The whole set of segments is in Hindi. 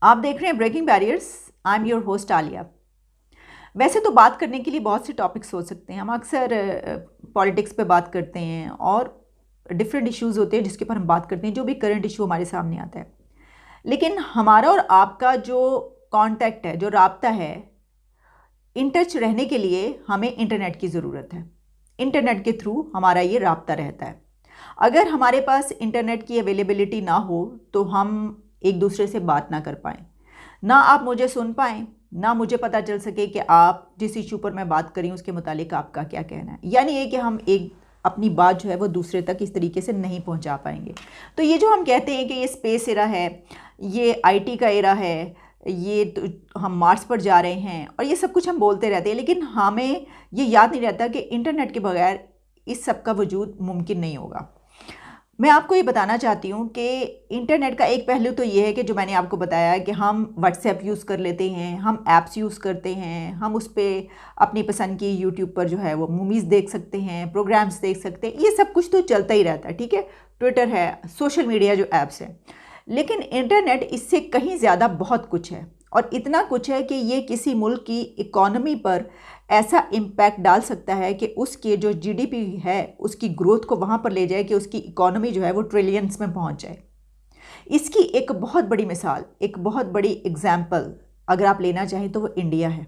आप देख रहे हैं breaking barriers. I am your host Alia. वैसे तो बात करने के लिए बहुत से टॉपिक्स हो सकते हैं। हम अक्सर पॉलिटिक्स पे बात करते हैं और डिफरेंट इश्यूज होते हैं जिसके ऊपर हम बात करते हैं, जो भी करंट इशू हमारे सामने आता है। लेकिन हमारा और आपका जो कांटेक्ट है, जो राब्ता है, इन टच रहने के लिए हमें इंटरनेट की ज़रूरत है। इंटरनेट के थ्रू हमारा ये राब्ता रहता है। अगर हमारे पास इंटरनेट की अवेलेबिलिटी ना हो तो हम एक दूसरे से बात ना कर पाएँ, ना आप मुझे सुन पाएँ, ना मुझे पता चल सके कि आप जिस इशू पर मैं बात कर रही हूँ उसके मुतालिक आपका क्या कहना है। यानी ये कि हम एक अपनी बात जो है वो दूसरे तक इस तरीके से नहीं पहुँचा पाएंगे। तो ये जो हम कहते हैं कि ये स्पेस एरा है, ये आईटी का एरा है, ये तो हम मार्स पर जा रहे हैं और ये सब कुछ हम बोलते रहते हैं, लेकिन हमें ये याद नहीं रहता कि इंटरनेट के बगैर इस सब का वजूद मुमकिन नहीं होगा। मैं आपको ये बताना चाहती हूँ कि इंटरनेट का एक पहलू तो ये है कि जो मैंने आपको बताया है कि हम व्हाट्सएप यूज़ कर लेते हैं, हम ऐप्स यूज़ करते हैं, हम उस पर अपनी पसंद की यूट्यूब पर जो है वो मूवीज़ देख सकते हैं, प्रोग्राम्स देख सकते हैं। ये सब कुछ तो चलता ही रहता है, ठीक है। ट्विटर है, सोशल मीडिया जो ऐप्स हैं। लेकिन इंटरनेट इससे कहीं ज़्यादा बहुत कुछ है, और इतना कुछ है कि ये किसी मुल्क की इकॉनमी पर ऐसा इम्पैक्ट डाल सकता है कि उसके जो जीडीपी है उसकी ग्रोथ को वहाँ पर ले जाए कि उसकी इकॉनमी जो है वो ट्रिलियंस में पहुँच जाए। इसकी एक बहुत बड़ी मिसाल, एक बहुत बड़ी एग्जाम्पल अगर आप लेना चाहें तो वो इंडिया है।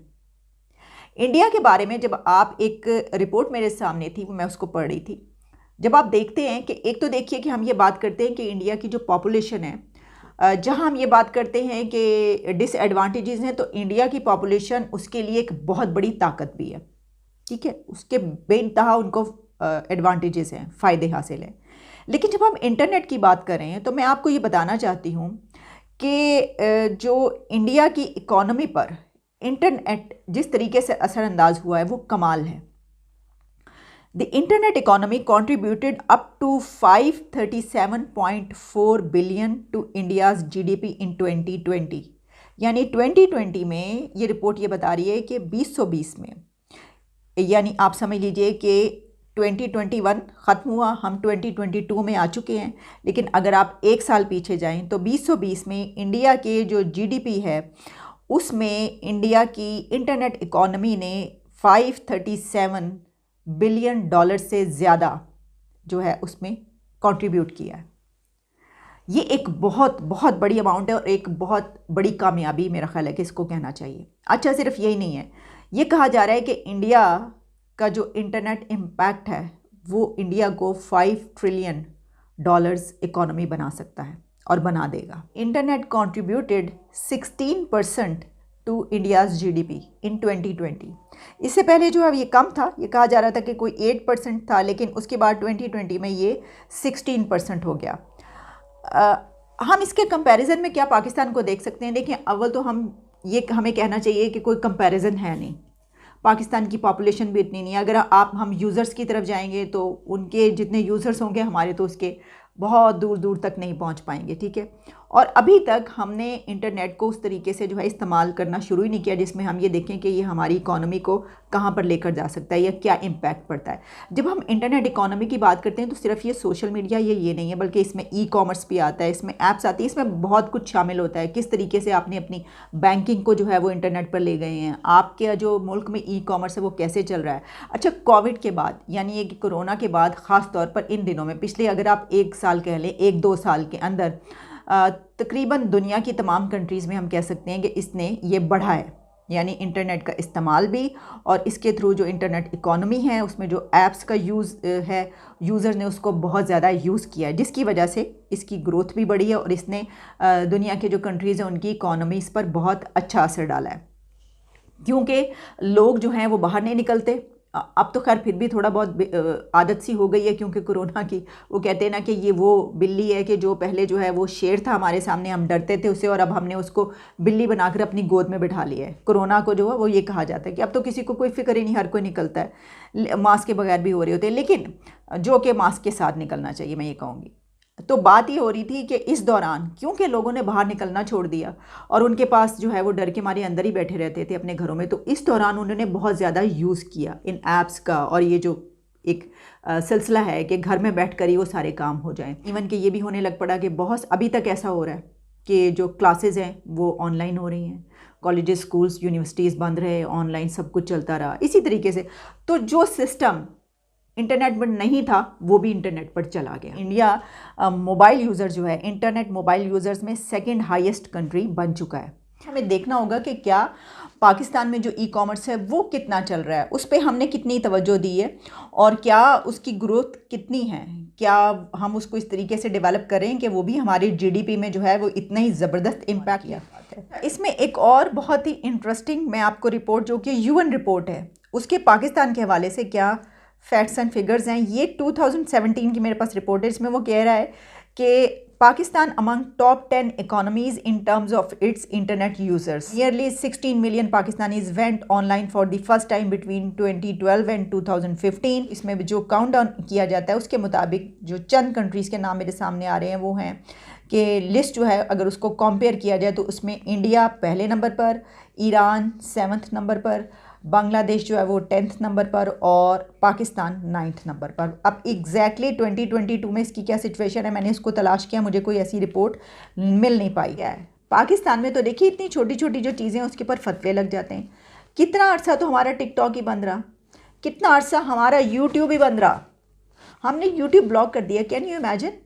इंडिया के बारे में जब आप एक रिपोर्ट मेरे सामने थी, मैं उसको पढ़ रही थी। जब आप देखते हैं कि एक तो देखिए कि हम ये बात करते हैं कि इंडिया की जो पॉपुलेशन है, जहाँ हम ये बात करते हैं कि डिसएडवांटेजेस हैं, तो इंडिया की पॉपुलेशन उसके लिए एक बहुत बड़ी ताकत भी है, ठीक है। उसके बेइंतहा उनको एडवांटेजेस हैं, फ़ायदे हासिल हैं। लेकिन जब हम इंटरनेट की बात कर रहे हैं तो मैं आपको ये बताना चाहती हूँ कि जो इंडिया की इकॉनमी पर इंटरनेट जिस तरीके से असरअंदाज हुआ है वो कमाल है। The internet economy contributed up to 537.4 billion to India's GDP in 2020। यानी 2020 में ये रिपोर्ट ये बता रही है कि 2020 में, यानी आप समझ लीजिए कि 2021 ख़त्म हुआ, हम 2022 में आ चुके हैं। लेकिन अगर आप एक साल पीछे जाएं तो 2020 में इंडिया के जो जीडीपी है उसमें इंडिया की इंटरनेट इकॉनमी ने 537 बिलियन डॉलर से ज़्यादा जो है उसमें कंट्रीब्यूट किया है। ये एक बहुत बहुत बड़ी अमाउंट है और एक बहुत बड़ी कामयाबी मेरा ख्याल है कि इसको कहना चाहिए। अच्छा, सिर्फ यही नहीं है, ये कहा जा रहा है कि इंडिया का जो इंटरनेट इम्पैक्ट है वो इंडिया को 5 ट्रिलियन डॉलर्स इकॉनमी बना सकता है और बना देगा। Internet contributed 16% to India's GDP in 2020। इससे पहले जो है ये कम था, ये कहा जा रहा था कि कोई 8% था, लेकिन उसके बाद 2020 में ये 16% हो गया। हम इसके कंपैरिजन में क्या पाकिस्तान को देख सकते हैं? देखिए, अव्वल तो हमें कहना चाहिए कि कोई कंपैरिजन है नहीं। पाकिस्तान की पॉपुलेशन भी इतनी नहीं है। अगर हम यूज़र्स की तरफ जाएंगे तो उनके जितने यूज़र्स होंगे हमारे तो उसके बहुत दूर दूर तक नहीं पहुंच पाएंगे, ठीक है। और अभी तक हमने इंटरनेट को उस तरीके से जो है इस्तेमाल करना शुरू ही नहीं किया जिसमें हम ये देखें कि ये हमारी इकॉनमी को कहाँ पर लेकर जा सकता है या क्या इम्पैक्ट पड़ता है। जब हम इंटरनेट इकॉनमी की बात करते हैं तो सिर्फ ये सोशल मीडिया ये नहीं है, बल्कि इसमें ई कॉमर्स भी आता है, इसमें ऐप्स आती है, इसमें बहुत कुछ शामिल होता है। किस तरीके से आपने अपनी बैंकिंग को जो है वो इंटरनेट पर ले गए हैं, आपके जो मुल्क में ई कॉमर्स है वो कैसे चल रहा है। अच्छा, कोविड के बाद यानी ये कि कोरोना के बाद ख़ास तौर पर इन दिनों में, पिछले अगर आप एक साल कह लें, 1-2 साल के अंदर तकरीबन दुनिया की तमाम कंट्रीज़ में हम कह सकते हैं कि इसने ये बढ़ा है, यानी इंटरनेट का इस्तेमाल भी, और इसके थ्रू जो इंटरनेट इकॉनमी है उसमें जो ऐप्स का यूज़ है, यूज़र ने उसको बहुत ज़्यादा यूज़ किया है, जिसकी वजह से इसकी ग्रोथ भी बढ़ी है और इसने दुनिया के जो कंट्रीज़ हैं उनकी इकॉनमीज़ पर बहुत अच्छा असर डाला है। क्योंकि लोग जो हैं वो बाहर नहीं निकलते। अब तो खैर फिर भी थोड़ा बहुत आदत सी हो गई है क्योंकि कोरोना की, वो कहते हैं ना कि ये वो बिल्ली है कि जो पहले जो है वो शेर था हमारे सामने, हम डरते थे उससे, और अब हमने उसको बिल्ली बनाकर अपनी गोद में बिठा लिया है। कोरोना को जो है वो ये कहा जाता है कि अब तो किसी को कोई फिक्र ही नहीं, हर कोई निकलता है, मास्क के बगैर भी हो रहे होते हैं, लेकिन जो कि मास्क के साथ निकलना चाहिए, मैं ये कहूँगी। तो बात ये हो रही थी कि इस दौरान क्योंकि लोगों ने बाहर निकलना छोड़ दिया और उनके पास जो है वो डर के मारे अंदर ही बैठे रहते थे अपने घरों में, तो इस दौरान उन्होंने बहुत ज़्यादा यूज़ किया इन ऐप्स का, और ये जो एक सिलसिला है कि घर में बैठ कर ही वो सारे काम हो जाएं। इवन कि ये भी होने लग पड़ा कि बहुत अभी तक ऐसा हो रहा है कि जो क्लासेस हैं वो ऑनलाइन हो रही हैं, कॉलेजेस, स्कूल्स, यूनिवर्सिटीज़ बंद रहे, ऑनलाइन सब कुछ चलता रहा। इसी तरीके से तो जो सिस्टम इंटरनेट पर नहीं था वो भी इंटरनेट पर चला गया। इंडिया मोबाइल यूज़र जो है, इंटरनेट मोबाइल यूज़र्स में सेकंड हाईएस्ट कंट्री बन चुका है। हमें देखना होगा कि क्या पाकिस्तान में जो ई कॉमर्स है वो कितना चल रहा है, उस पर हमने कितनी तवज्जो दी है और क्या उसकी ग्रोथ कितनी है, क्या हम उसको इस तरीके से डेवलप करें कि वो भी हमारी जीडीपी में जो है वो इतना ही ज़बरदस्त इम्पैक्ट किया है। इसमें एक और बहुत ही इंटरेस्टिंग मैं आपको रिपोर्ट, जो कि यूएन रिपोर्ट है, उसके पाकिस्तान के हवाले से क्या फैक्ट्स एंड फिगर्स हैं। ये 2017 की मेरे पास रिपोर्ट है, इसमें वो कह रहा है कि Pakistan among top 10 economies in terms of its internet users. Nearly 16 million Pakistanis went online for the first time between 2012 and 2015। इसमें जो काउंट डाउन किया जाता है उसके मुताबिक जो चंद कंट्रीज़ के नाम मेरे सामने आ रहे हैं वो हैं कि लिस्ट जो है अगर उसको कंपेयर किया जाए तो उसमें इंडिया पहले नंबर पर, ईरान 7th नंबर पर, बांग्लादेश जो है वो 10th नंबर पर और पाकिस्तान 9th नंबर पर। अब एग्जैक्टली 2022 में इसकी क्या सिचुएशन है, मैंने इसको तलाश किया, मुझे कोई ऐसी रिपोर्ट मिल नहीं पाई है। पाकिस्तान में तो देखिए इतनी छोटी छोटी जो चीज़ें उसके ऊपर फतवे लग जाते हैं। कितना अर्सा तो हमारा टिकटॉक ही बंद रहा, कितना अर्सा हमारा यूट्यूब ही बंद रहा, हमने यूट्यूब ब्लॉक कर दिया। कैन यू इमेजिन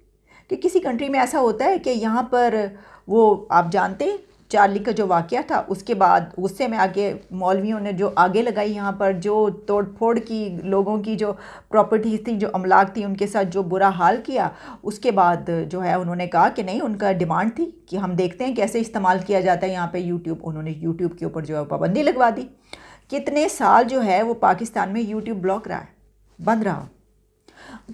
कि किसी कंट्री में ऐसा होता है कि यहाँ पर वो आप जानते हैं चार्ली का जो वाक़या था, उसके बाद गुस्से में आके मौलवियों ने जो आगे लगाई, यहाँ पर जो तोड़ फोड़ की, लोगों की जो प्रॉपर्टीज़ थी, जो अमलाक थी, उनके साथ जो बुरा हाल किया, उसके बाद जो है उन्होंने कहा कि नहीं, उनका डिमांड थी कि हम देखते हैं कैसे इस्तेमाल किया जाता है यहाँ पे यूट्यूब। उन्होंने यूट्यूब के ऊपर जो है पाबंदी लगवा दी। कितने साल जो है वो पाकिस्तान में यूट्यूब ब्लॉक रहा है, बंद रहा।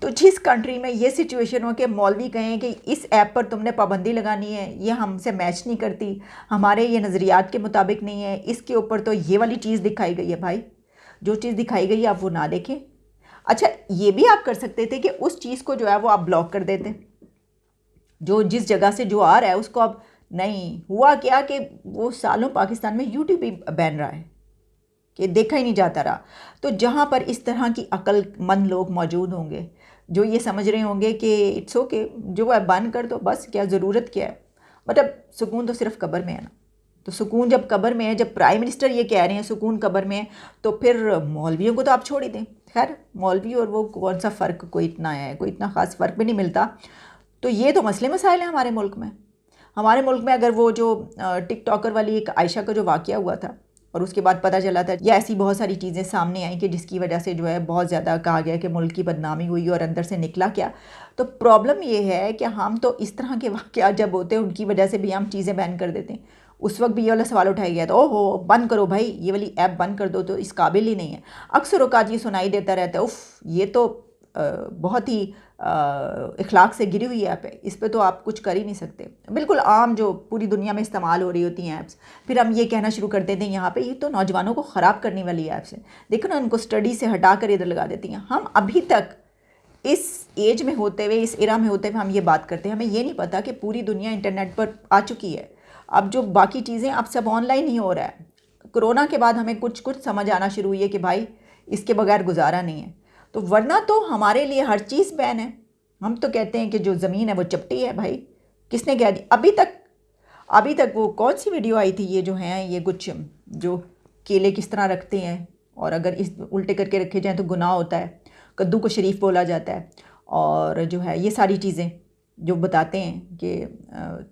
तो जिस कंट्री में ये सिचुएशन हो कि मौलवी कहें कि इस ऐप पर तुमने पाबंदी लगानी है, ये हमसे मैच नहीं करती, हमारे ये नज़रियात के मुताबिक नहीं है, इसके ऊपर तो ये वाली चीज़ दिखाई गई है, भाई जो चीज़ दिखाई गई है आप वो ना देखें। अच्छा, ये भी आप कर सकते थे कि उस चीज़ को जो है वो आप ब्लॉक कर देते, जो जिस जगह से जो आ रहा है उसको आप नहीं। हुआ क्या कि वो सालों पाकिस्तान में यूट्यूब भी बैन रहा है कि देखा ही नहीं जाता रहा। तो जहाँ पर इस तरह की अक्लमंद लोग मौजूद होंगे जो ये समझ रहे होंगे कि इट्स ओके, जो है बंद कर दो, बस क्या ज़रूरत क्या है, मतलब सुकून तो सिर्फ कब्र में है ना। तो सुकून जब कब्र में है, जब प्राइम मिनिस्टर ये कह रहे हैं सुकून कब्र में है, तो फिर मौलवियों को तो आप छोड़ ही दें। खैर मौलवी और वो कौन सा फ़र्क, कोई इतना है, कोई इतना ख़ास फ़र्क भी नहीं मिलता। तो ये तो मसले मसाइल हैं हमारे मुल्क में। हमारे मुल्क में अगर वो जो टिकटॉकर वाली एक आयशा का जो वाक़या हुआ था और उसके बाद पता चला था, या ऐसी बहुत सारी चीज़ें सामने आई कि जिसकी वजह से जो है बहुत ज़्यादा कहा गया कि मुल्क की बदनामी हुई और अंदर से निकला क्या। तो प्रॉब्लम ये है कि हम तो इस तरह के वाक़यात जब होते हैं उनकी वजह से भी हम चीज़ें बैन कर देते हैं। उस वक्त भी ये वाला सवाल उठाया गया था, ओहो बंद करो भाई, ये वाली ऐप बंद कर दो, तो इस काबिल ही नहीं है। अक्सर औकात ये सुनाई देता रहता है, उफ़ ये तो बहुत ही इखलाक से गिरी हुई ऐप है, इस पे तो आप कुछ कर ही नहीं सकते। बिल्कुल आम जो पूरी दुनिया में इस्तेमाल हो रही होती हैं ऐप्स, फिर हम ये कहना शुरू कर देते हैं यहाँ पे ये तो नौजवानों को ख़राब करने वाली ऐप्स हैं। देखो ना, उनको स्टडी से हटा कर इधर लगा देती हैं। हम अभी तक इस एज में होते हुए, इस एरा में होते हुए हम ये बात करते हैं, हमें ये नहीं पता कि पूरी दुनिया इंटरनेट पर आ चुकी है। अब जो बाकी चीज़ें अब सब ऑनलाइन ही हो रहा है। कोरोना के बाद हमें कुछ कुछ समझ आना शुरू हुई है कि भाई इसके बगैर गुजारा नहीं है। तो वरना तो हमारे लिए हर चीज़ बैन है। हम तो कहते हैं कि जो ज़मीन है वो चपटी है, भाई किसने कह दी? अभी तक वो कौन सी वीडियो आई थी, ये जो हैं ये कुछ जो केले किस तरह रखते हैं और अगर इस उल्टे करके रखे जाएं तो गुनाह होता है, कद्दू को शरीफ बोला जाता है, और जो है ये सारी चीज़ें जो बताते हैं कि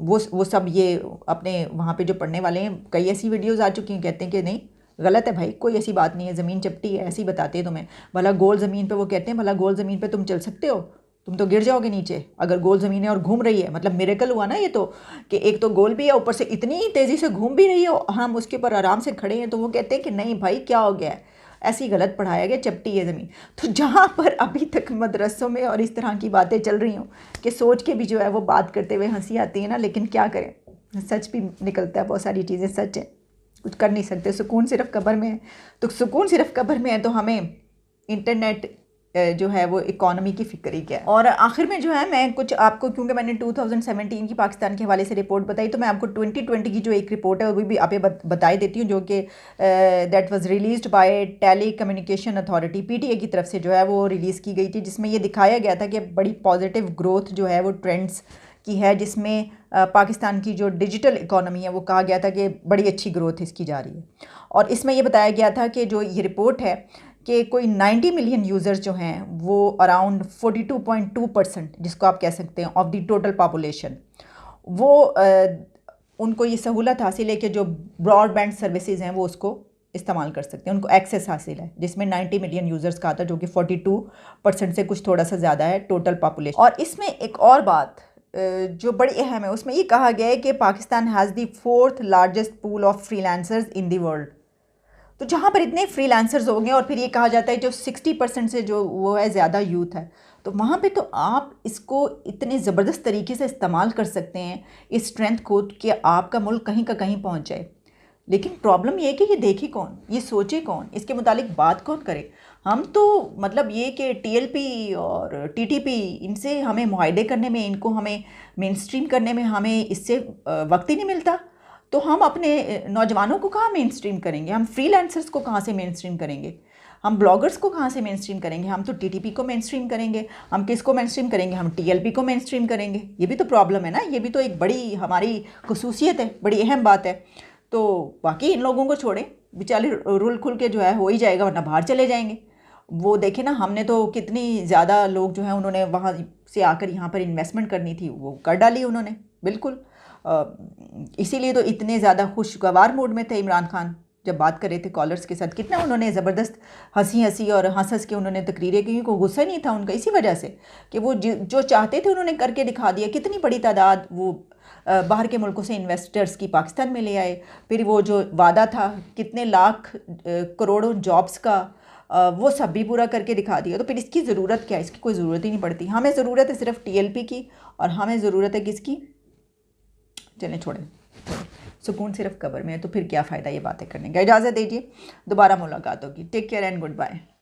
वो सब ये अपने वहाँ पे जो पढ़ने वाले हैं, कई ऐसी वीडियोज़ आ चुकी हैं, कहते हैं कि नहीं गलत है भाई, कोई ऐसी बात नहीं है, ज़मीन चपटी है, ऐसे ही बताते हैं तुम्हें। भला गोल ज़मीन पे वो कहते हैं भला गोल ज़मीन पे तुम चल सकते हो, तुम तो गिर जाओगे नीचे अगर गोल ज़मीन है और घूम रही है। मतलब मिरेकल हुआ ना ये तो, कि एक तो गोल भी है, ऊपर से इतनी तेज़ी से घूम भी रही है, हम उसके ऊपर आराम से खड़े हैं। तो वो कहते हैं कि नहीं भाई क्या हो गया है, ऐसे ही गलत पढ़ाया गया, चपटी है ज़मीन। तो जहाँ पर अभी तक मदरसों में और इस तरह की बातें चल रही हों कि सोच के भी जो है वो बात करते हुए हंसी आती है ना, लेकिन क्या करें, सच भी निकलता है, बहुत सारी चीज़ें सच है, कुछ कर नहीं सकते। सुकून सिर्फ कब्र में है, तो सुकून सिर्फ कब्र में है, तो हमें इंटरनेट जो है वो इकॉनमी की फ़िक्र ही क्या है। और आखिर में जो है मैं कुछ आपको, क्योंकि मैंने 2017 की पाकिस्तान के हवाले से रिपोर्ट बताई, तो मैं आपको 2020 की जो एक रिपोर्ट है वो भी आप बताई देती हूँ, जो कि that was released by telecommunication authority, PTA की तरफ से जो है वो रिलीज़ की गई थी, जिसमें ये दिखाया गया था कि बड़ी पॉजिटिव ग्रोथ जो है वो ट्रेंड्स की है, जिसमें पाकिस्तान की जो डिजिटल इकोनॉमी है वो कहा गया था कि बड़ी अच्छी ग्रोथ इसकी जा रही है। और इसमें ये बताया गया था कि जो ये रिपोर्ट है कि कोई 90 मिलियन यूज़र्स जो हैं वो अराउंड 42.2%, जिसको आप कह सकते हैं, ऑफ द टोटल पॉपुलेशन, वो उनको ये सहूलत हासिल है कि जो ब्रॉडबैंड सर्विसेज हैं वो उसको इस्तेमाल कर सकते हैं, उनको एक्सेस हासिल है, जिसमें 90 मिलियन यूज़र्स का आता है, जो कि 42% से कुछ थोड़ा सा ज़्यादा है टोटल पॉपुलेशन। और इसमें एक और बात जो बड़ी अहम है, उसमें ये कहा गया है कि Pakistan has the 4th largest pool of freelancers in the world. तो जहाँ पर इतने फ्रीलांसर्स होंगे और फिर ये कहा जाता है जो 60% से जो वो है ज़्यादा यूथ है, तो वहाँ पे तो आप इसको इतने ज़बरदस्त तरीके से इस्तेमाल कर सकते हैं इस स्ट्रेंथ को कि आपका मुल्क कहीं का कहीं पहुँच जाए। लेकिन प्रॉब्लम ये है कि ये देखे कौन, ये सोचे कौन, इसके मुतालिक बात कौन करे। हम तो मतलब ये कि टीएलपी और टीटीपी, इनसे हमें मुआहदे करने में, इनको हमें मेन स्ट्रीम करने में हमें इससे वक्त ही नहीं मिलता। तो हम अपने नौजवानों को कहाँ मेन स्ट्रीम करेंगे, हम फ्रीलांसर्स को कहाँ से मेन स्ट्रीम करेंगे, हम ब्लॉगर्स को कहाँ से मेन स्ट्रीम करेंगे, हम तो टीटीपी को मेन स्ट्रीम करेंगे, हम किसको मेन स्ट्रीम करेंगे, हम टीएलपी को मेन स्ट्रीम करेंगे। ये भी तो प्रॉब्लम है ना, ये भी तो एक बड़ी हमारी खसूसियत है, बड़ी अहम बात है। तो बाकी इन लोगों को छोड़ें, बेचारे रुल खुल के जो है हो ही जाएगा, वरना बाहर चले जाएंगे। वो देखे ना, हमने तो कितनी ज़्यादा लोग जो हैं उन्होंने वहाँ से आकर यहाँ पर इन्वेस्टमेंट करनी थी, वो कर डाली उन्होंने बिल्कुल। इसीलिए तो इतने ज़्यादा खुशगवार मूड में थे इमरान खान जब बात कर रहे थे कॉलर्स के साथ। कितना उन्होंने ज़बरदस्त हंसी हंसी और हंस हंस के उन्होंने तकरीरें की, क्योंकि गुस्सा नहीं था उनका, इसी वजह से कि वो जो चाहते थे उन्होंने करके दिखा दिया। कितनी बड़ी तादाद वो बाहर के मुल्कों से इन्वेस्टर्स की पाकिस्तान में ले आए। फिर वो जो वादा था कितने लाख करोड़ों जॉब्स का, वो सब भी पूरा करके दिखा दिया। तो फिर इसकी ज़रूरत क्या है, इसकी कोई ज़रूरत ही नहीं पड़ती। हमें ज़रूरत है सिर्फ टीएलपी की, और हमें ज़रूरत है किसकी, चलें छोड़ें, सुकून सिर्फ कब्र में है, तो फिर क्या फ़ायदा ये बातें करने का। इजाज़त दीजिए, दोबारा मुलाकात होगी। Take care and good bye.